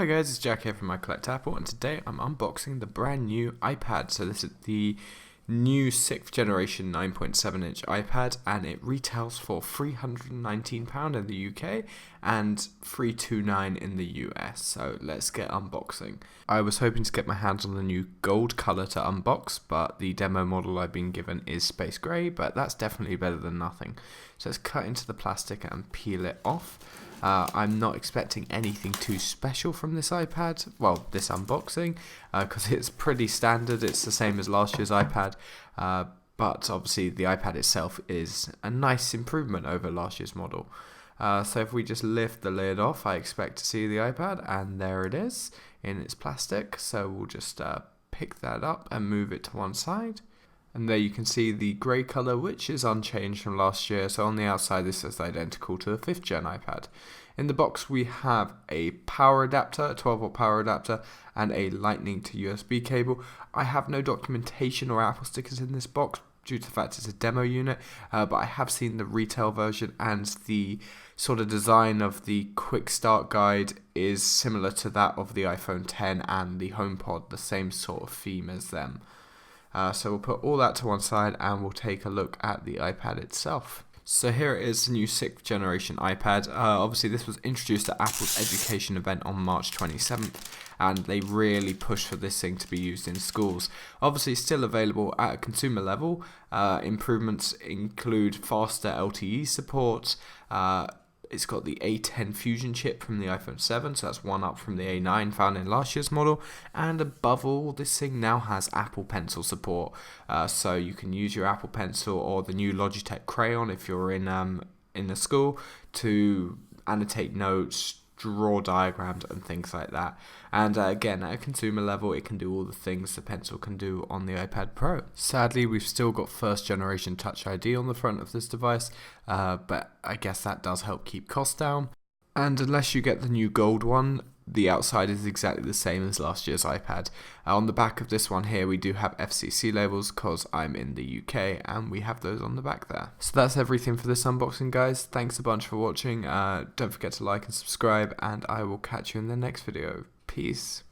Hi guys, it's Jack here from Lte Support, and today I'm unboxing the brand new iPad. So this is the new 6th generation 9.7 inch iPad, and it retails for £319 in the UK and $329 in the US. So let's get unboxing. I was hoping to get my hands on the new gold colour to unbox, but the demo model I've been given is space grey, but that's definitely better than nothing. So let's cut into the plastic and peel it off. I'm not expecting anything too special from this iPad, well, this unboxing, because it's pretty standard. It's the same as last year's iPad, but obviously the iPad itself is a nice improvement over last year's model. So if we just lift the lid off, I expect to see the iPad, and there it is in its plastic. So we'll just pick that up and move it to one side. And there you can see the grey colour, which is unchanged from last year. So on the outside this is identical to the 5th gen iPad. In the box we have a power adapter, a 12-volt power adapter, and a lightning to USB cable. I have no documentation or Apple stickers in this box due to the fact it's a demo unit, but I have seen the retail version, and the sort of design of the quick start guide is similar to that of the iPhone 10 and the HomePod, the same sort of theme as them. So we'll put all that to one side and we'll take a look at the iPad itself. So here it is, the new 6th generation iPad. Obviously this was introduced at Apple's education event on March 27th, and they really pushed for this thing to be used in schools. Obviously it's still available at a consumer level. Improvements include faster LTE support. It's got the A10 Fusion chip from the iPhone 7, so that's one up from the A9 found in last year's model. And above all, this thing now has Apple Pencil support, so you can use your Apple Pencil or the new Logitech Crayon if you're in the school to annotate notes, draw diagrams and things like that. And again, at a consumer level, it can do all the things the Pencil can do on the iPad Pro. Sadly, we've still got 1st generation Touch ID on the front of this device, but I guess that does help keep costs down. And unless you get the new gold one, the outside is exactly the same as last year's iPad. On the back of this one here, we do have FCC labels because I'm in the UK and we have those on the back there. So that's everything for this unboxing, guys. Thanks a bunch for watching. Don't forget to like and subscribe, and I will catch you in the next video. Peace.